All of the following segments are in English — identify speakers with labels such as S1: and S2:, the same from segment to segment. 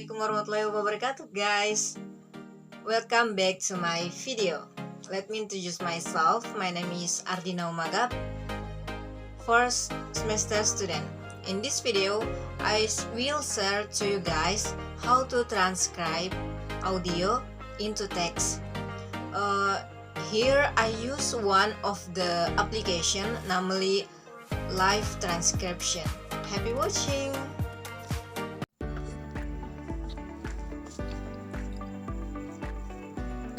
S1: Assalamualaikum warahmatullahi wabarakatuh, guys. Welcome back to my video. Let me introduce myself. My name is Ardina Umagap, first semester student. In this video, I will share to you guys how to transcribe audio into text. Here I use one of the application, namely live transcription. Happy watching.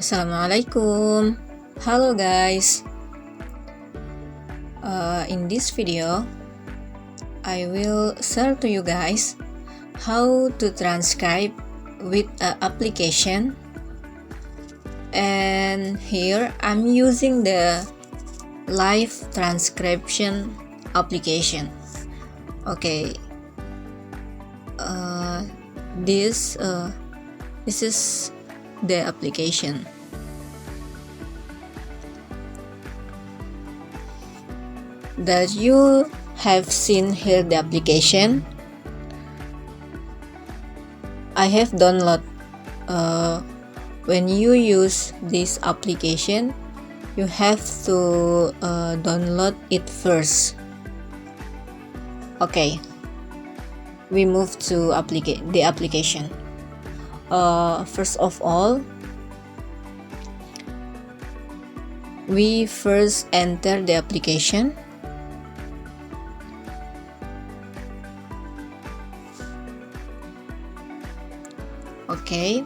S1: Assalamualaikum. Hello guys. In this video, I will share to you guys how to transcribe with an application. And here I'm using the live transcription application. Okay. This is the application. That you have seen here the application. I have download. When you use this application, you have to download it first. Okay, we move to the application. First of all, we first enter the application. Okay,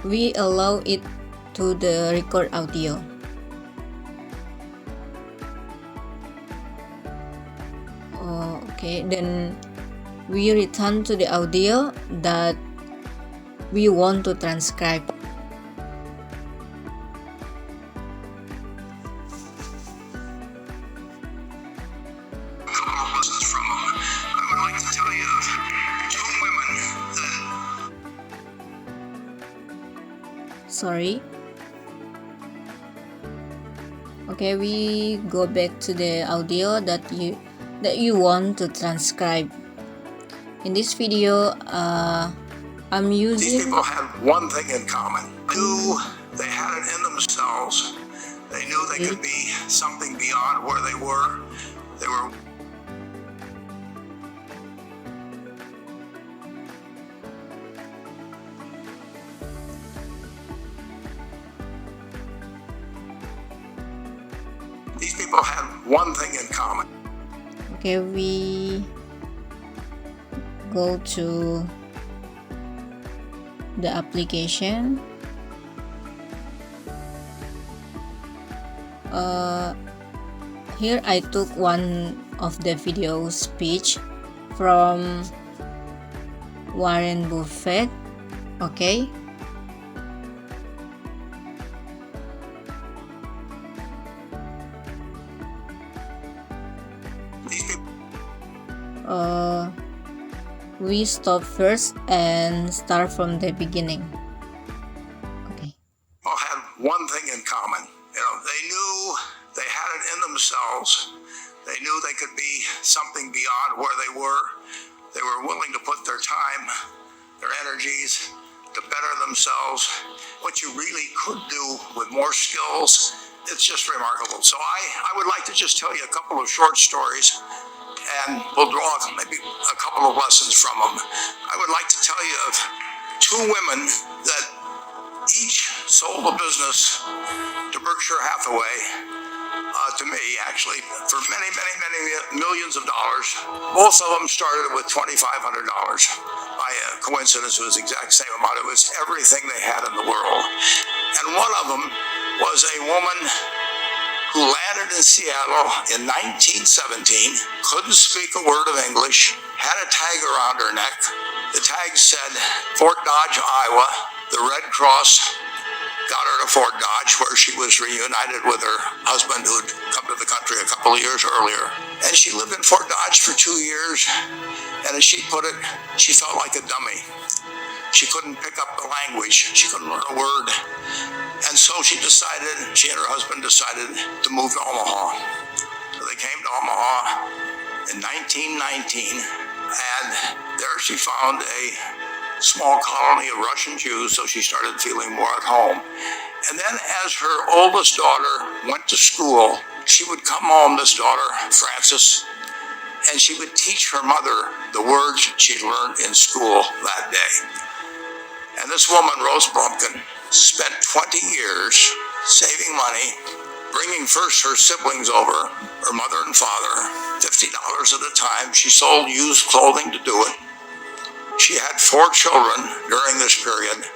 S1: we allow it to the record audio. Okay, then we return to the audio that we want to transcribe. Sorry. Okay, we go back to the audio that you want to transcribe. In this video, I'm using.
S2: These people had one thing in common. They had it in themselves. They knew they could be something beyond where they were. They were. These people had one thing in common.
S1: Okay, we go to the application. Here I took one of the video speech from Warren Buffett. Okay. We stop first and start from the beginning. Okay.
S2: All had one thing in common. They knew they had it in themselves. They knew they could be something beyond where they were. They were willing to put their time, their energies to better themselves. What you really could do with more skills, it's just remarkable. So I would like to just tell you a couple of short stories, and we'll draw maybe a couple of lessons from them. I would like to tell you of two women that each sold a business to Berkshire Hathaway, to me actually, for many, many, many millions of dollars. Both of them started with $2,500. By coincidence, it was the exact same amount. It was everything they had in the world. And one of them was a woman who landed in Seattle in 1917, couldn't speak a word of English, had a tag around her neck. The tag said Fort Dodge, Iowa. The Red Cross got her to Fort Dodge, where she was reunited with her husband who'd come to the country a couple of years earlier. And she lived in Fort Dodge for 2 years, and as she put it, she felt like a dummy. She couldn't pick up the language. She couldn't learn a word. And so she and her husband decided to move to Omaha. So they came to Omaha in 1919, And there she found a small colony of Russian Jews, so she started feeling more at home. And then as her oldest daughter went to school, she would come home, this daughter, Frances, and she would teach her mother the words she'd learned in school that day. And this woman, Rose Blumpkin, spent 20 years saving money, bringing first her siblings over, her mother and father, $50 at a time. She sold used clothing to do it. She had 4 children during this period.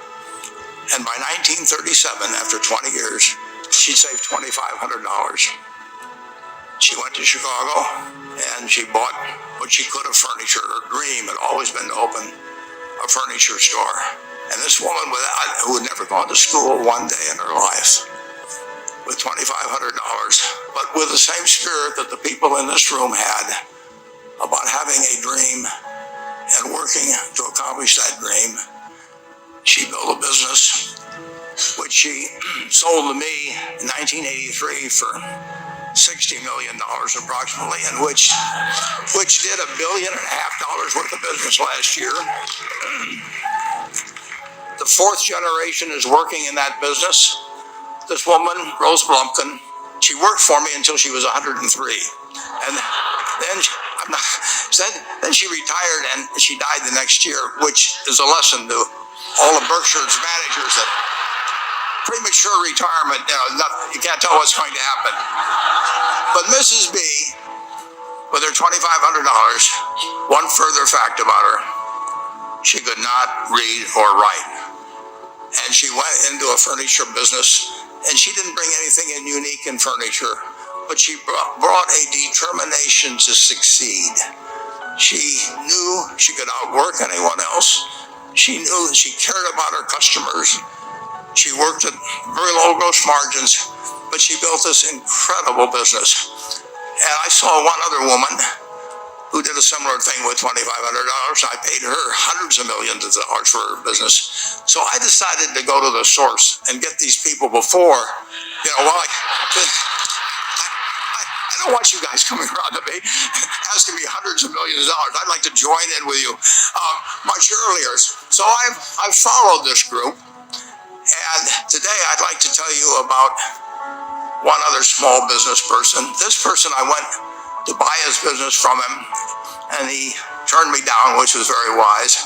S2: And by 1937, after 20 years, she'd saved $2,500. She went to Chicago and she bought what she could of furniture. Her dream had always been to open a furniture store. And this woman, who had never gone to school one day in her life, with $2,500, but with the same spirit that the people in this room had about having a dream and working to accomplish that dream, she built a business which she sold to me in 1983 for $60 million approximately, and which did $1.5 billion worth of business last year. The 4th generation is working in that business. This woman, Rose Blumpkin, she worked for me until she was 103. And then she retired and she died the next year, which is a lesson to all of Berkshire's managers that premature retirement, you can't tell what's going to happen. But Mrs. B, with her $2,500, one further fact about her, she could not read or write. And she went into a furniture business, and she didn't bring anything unique in furniture, but she brought a determination to succeed. She knew she could outwork anyone else. She knew that she cared about her customers. She worked at very low gross margins, but she built this incredible business. And I saw one other woman who did a similar thing with $2,500. I paid her hundreds of millions of dollars for her business. So I decided to go to the source and get these people before, I don't want you guys coming around to me asking me hundreds of millions of dollars. I'd like to join in with you much earlier. So I've followed this group. And today I'd like to tell you about one other small business person. This person, I went to buy his business from him, and he turned me down, which was very wise.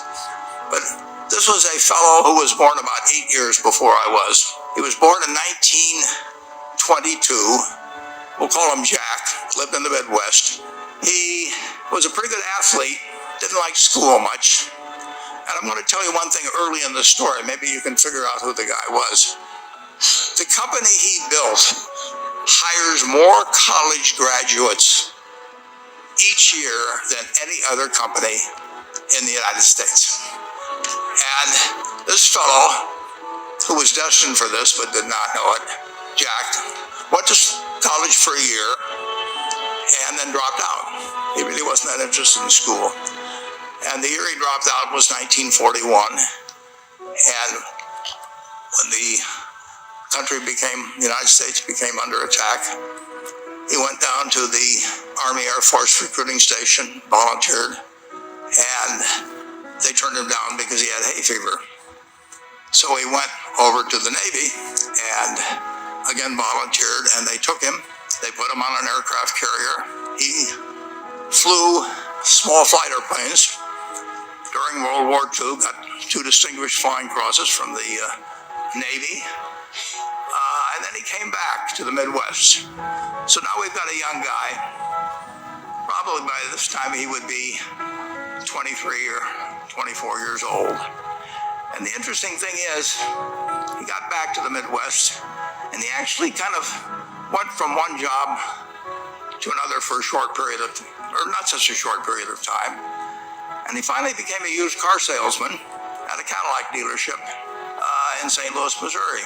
S2: But this was a fellow who was born about 8 years before I was. He was born in 1922. We'll call him Jack, lived in the Midwest. He was a pretty good athlete, didn't like school much. And I'm going to tell you one thing early in the story. Maybe you can figure out who the guy was. The company he built hires more college graduates each year than any other company in the United States. And this fellow, who was destined for this but did not know it, Jack, went to college for a year and then dropped out. He really wasn't that interested in school. And the year he dropped out was 1941. And when the United States became under attack, he went down to the Army Air Force recruiting station, volunteered, and they turned him down because he had hay fever. So he went over to the Navy and again volunteered, and they took him. They put him on an aircraft carrier. He flew small fighter planes during World War II, got 2 distinguished flying crosses from the Navy. And then he came back to the Midwest. So now we've got a young guy. Probably by this time he would be 23 or 24 years old. And the interesting thing is, he got back to the Midwest, and he actually kind of went from one job to another for a short period of, or not such a short period of time. And he finally became a used car salesman at a Cadillac dealership in St. Louis, Missouri.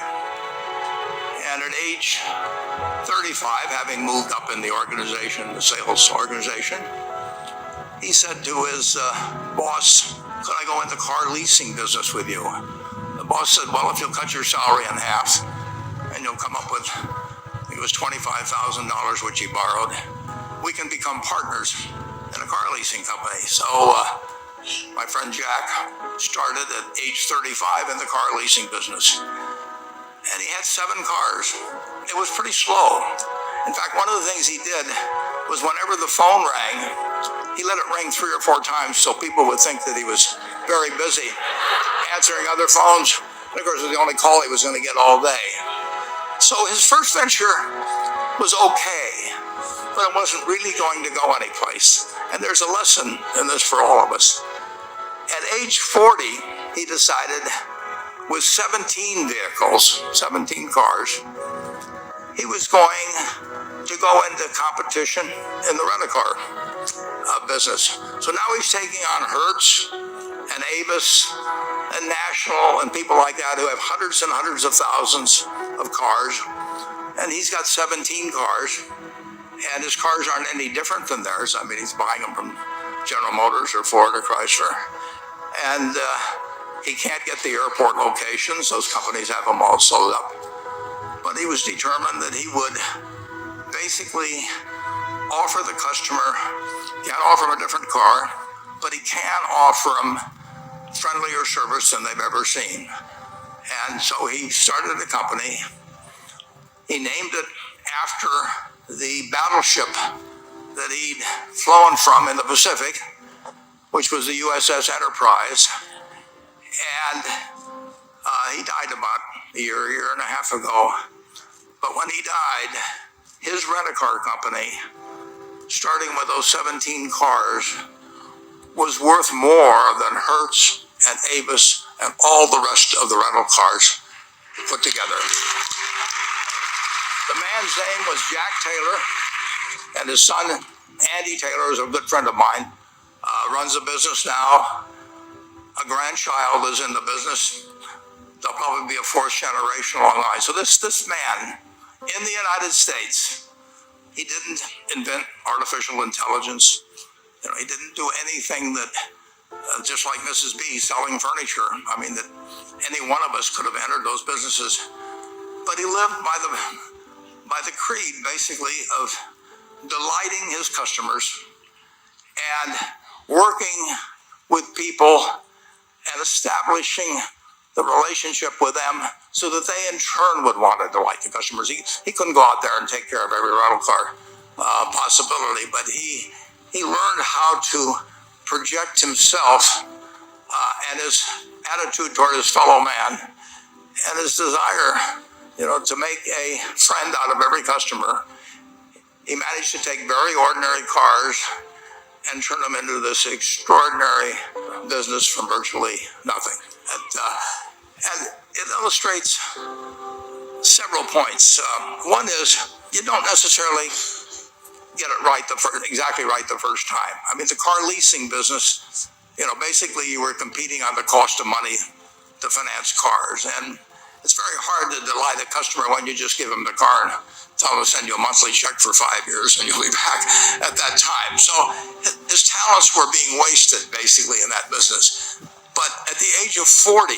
S2: And at age 35, having moved up in the organization, the sales organization, he said to his boss, "Could I go into car leasing business with you?" The boss said, "Well, if you'll cut your salary in half and you'll come up with," I think it was $25,000, which he borrowed, "we can become partners." in a car leasing company. So my friend Jack started at age 35 in the car leasing business. And he had 7 cars. It was pretty slow. In fact, one of the things he did was whenever the phone rang, he let it ring 3 or 4 times so people would think that he was very busy answering other phones. And of course, it was the only call he was going to get all day. So his first venture was okay, but it wasn't really going to go anyplace. And there's a lesson in this for all of us. At age 40, he decided, with 17 vehicles, 17 cars, he was going to go into competition in the rent-a-car business. So now he's taking on Hertz and Avis and National and people like that who have hundreds and hundreds of thousands of cars. And he's got 17 cars, and his cars aren't any different than theirs. I mean, he's buying them from General Motors or Ford or Chrysler. And he can't get the airport locations. Those companies have them all sold up. But he was determined that he would basically offer the customer, can't offer him a different car, but he can offer them friendlier service than they've ever seen. And so he started a company. He named it after the battleship that he'd flown from in the Pacific, which was the USS Enterprise. And he died about a year and a half ago. But when he died, his rent-a-car company, starting with those 17 cars, was worth more than Hertz and Avis and all the rest of the rental cars put together. The man's name was Jack Taylor, and his son, Andy Taylor, is a good friend of mine, runs a business now. A grandchild is in the business. They'll probably be a 4th generation along the line. So this man in the United States, he didn't invent artificial intelligence. He didn't do anything that, just like Mrs. B selling furniture, I mean, that any one of us could have entered those businesses. But he lived by the creed, basically, of delighting his customers and working with people and establishing the relationship with them so that they in turn would want to delight the customers. He couldn't go out there and take care of every rental car possibility, but he learned how to project himself and his attitude toward his fellow man and his desire, to make a friend out of every customer. He managed to take very ordinary cars and turn them into this extraordinary business from virtually nothing. And it illustrates several points. One is, you don't necessarily get it right exactly right the first time. I mean, the car leasing business, basically you were competing on the cost of money to finance cars. And it's very hard to delight a customer when you just give them the car and tell them to send you a monthly check for 5 years and you'll be back at that time. So his talents were being wasted basically in that business. But at the age of 40,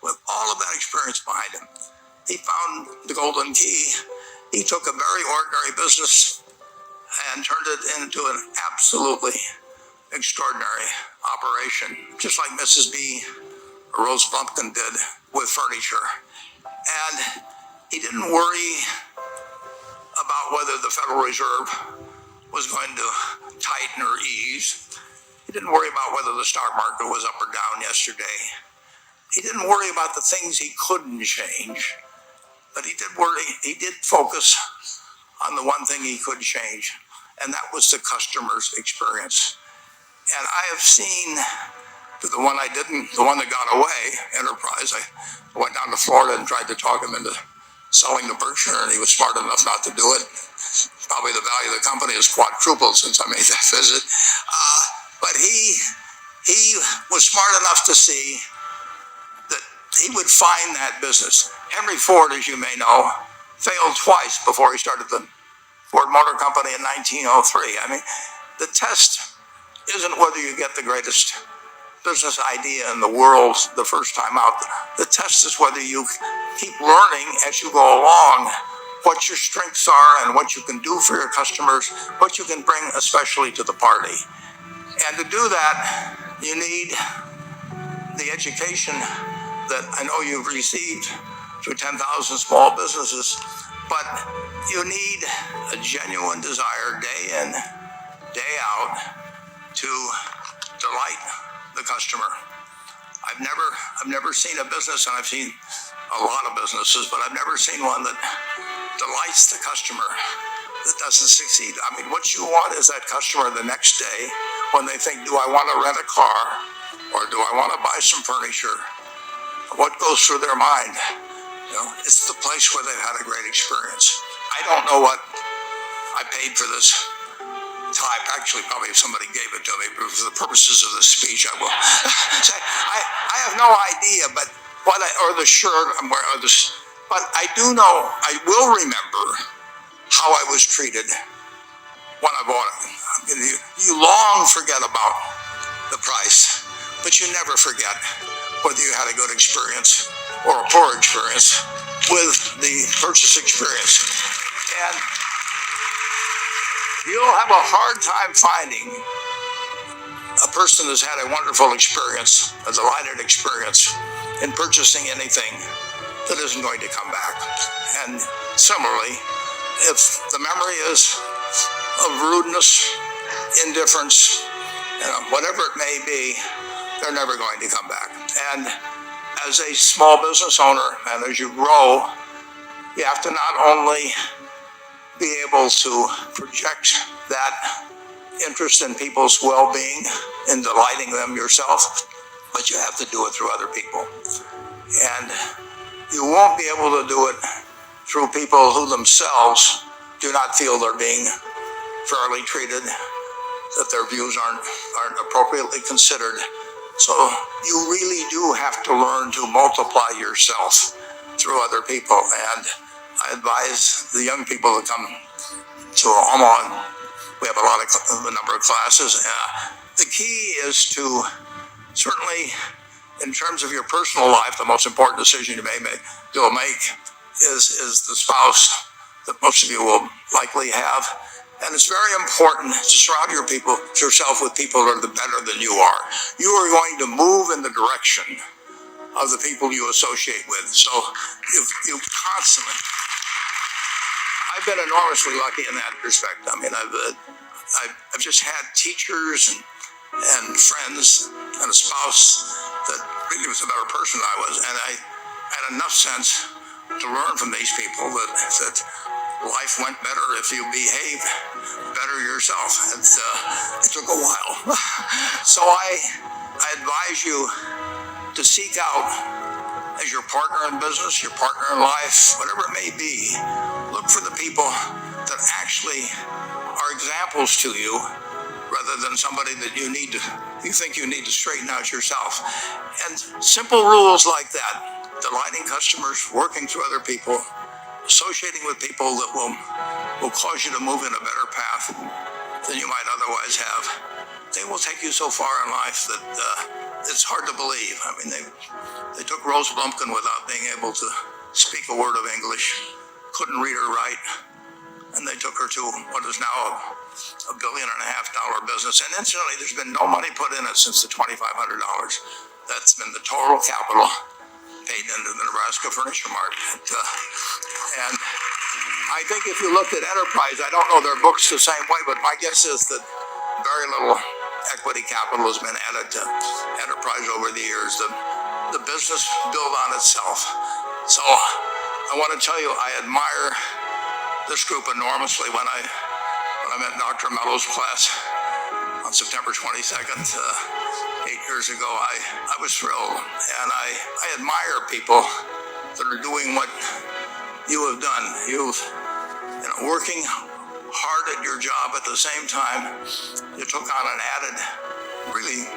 S2: with all of that experience behind him, he found the golden key. He took a very ordinary business and turned it into an absolutely extraordinary operation, just like Mrs. B or Rose Plumpkin did with furniture. And he didn't worry about whether the Federal Reserve was going to tighten or ease. He didn't worry about whether the stock market was up or down yesterday. He didn't worry about the things he couldn't change, but he did focus on the one thing he could change, and that was the customer's experience. And I have seen the one that got away, Enterprise. I went down to Florida and tried to talk him into selling to Berkshire, and he was smart enough not to do it. Probably the value of the company has quadrupled since I made that visit. But he was smart enough to see that he would find that business. Henry Ford, as you may know, failed twice before he started the Ford Motor Company in 1903. I mean, the test isn't whether you get the greatest business idea in the world the first time out. The test is whether you keep learning as you go along what your strengths are and what you can do for your customers, what you can bring especially to the party. And to do that, you need the education that I know you've received through 10,000 small businesses, but you need a genuine desire day in, day out to delight the customer. I've never seen a business, and I've seen a lot of businesses, but I've never seen one that delights the customer that doesn't succeed. I mean, what you want is that customer the next day when they think, do I want to rent a car or do I want to buy some furniture? What goes through their mind? You know, it's the place where they've had a great experience. I don't know what I paid for this tie. Actually, probably if somebody gave it to me, but for the purposes of the speech, I will say I have no idea. But or the shirt, but I do know. I will remember how I was treated when I bought it. I mean, you long forget about the price, but you never forget whether you had a good experience or a poor experience with the purchase experience. And you'll have a hard time finding a person that's had a wonderful experience, a delighted experience in purchasing anything that isn't going to come back. And similarly, if the memory is of rudeness, indifference, whatever it may be, they're never going to come back. And as a small business owner, and as you grow, you have to not only be able to project that interest in people's well-being and delighting them yourself, but you have to do it through other people. And you won't be able to do it through people who themselves do not feel they're being fairly treated, that their views aren't appropriately considered. So you really do have to learn to multiply yourself through other people. And I advise the young people to come to Omaha. We have a number of classes. The key is to certainly, in terms of your personal life, the most important decision you'll make is the spouse that most of you will likely have. And it's very important to surround yourself with people that are better than you are. You are going to move in the direction of the people you associate with. So you constantly. I've been enormously lucky in that respect. I mean, I've just had teachers and friends and a spouse that really was a better person than I was, and I had enough sense to learn from these people that life went better if you behave better yourself. It took a while. So I advise you to seek out, as your partner in business, your partner in life, whatever it may be, look for the people that actually are examples to you rather than somebody that you think you need to straighten out yourself. And simple rules like that, delighting customers, working through other people, associating with people that will cause you to move in a better path than you might otherwise have, they will take you so far in life that it's hard to believe. I mean, they took Rose Blumpkin without being able to speak a word of English, couldn't read or write, and they took her to what is now a $1.5 billion business. And incidentally, there's been no money put in it since the $2,500. That's been the total capital paid into the Nebraska Furniture Mart. And I think if you looked at Enterprise, I don't know their books the same way, but my guess is that very little equity capital has been added to Enterprise over the years. The business built on itself. So I want to tell you, I admire this group enormously. When I met Dr. Mello's class on September 22nd, 8 years ago, I was thrilled. And I admire people that are doing what you have done. You've working hard at your job at the same time. You took on an added, really,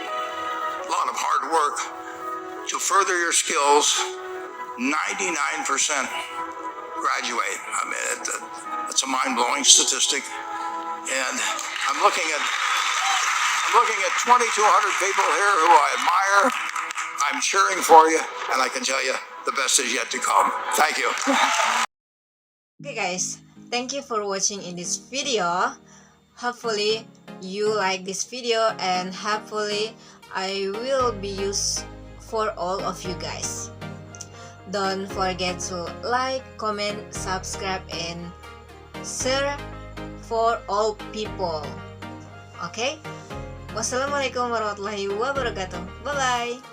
S2: lot of hard work to further your skills. 99% graduate. I mean, it's a mind-blowing statistic. And I'm looking at 2,200 people here who I admire. I'm cheering for you, and I can tell you the best is yet to come. Thank you.
S1: Okay guys, thank you for watching in this video. Hopefully you like this video and hopefully I will be used for all of you guys. Don't forget to like, comment, subscribe and share for all people. Okay? Wassalamualaikum warahmatullahi wabarakatuh. Bye bye.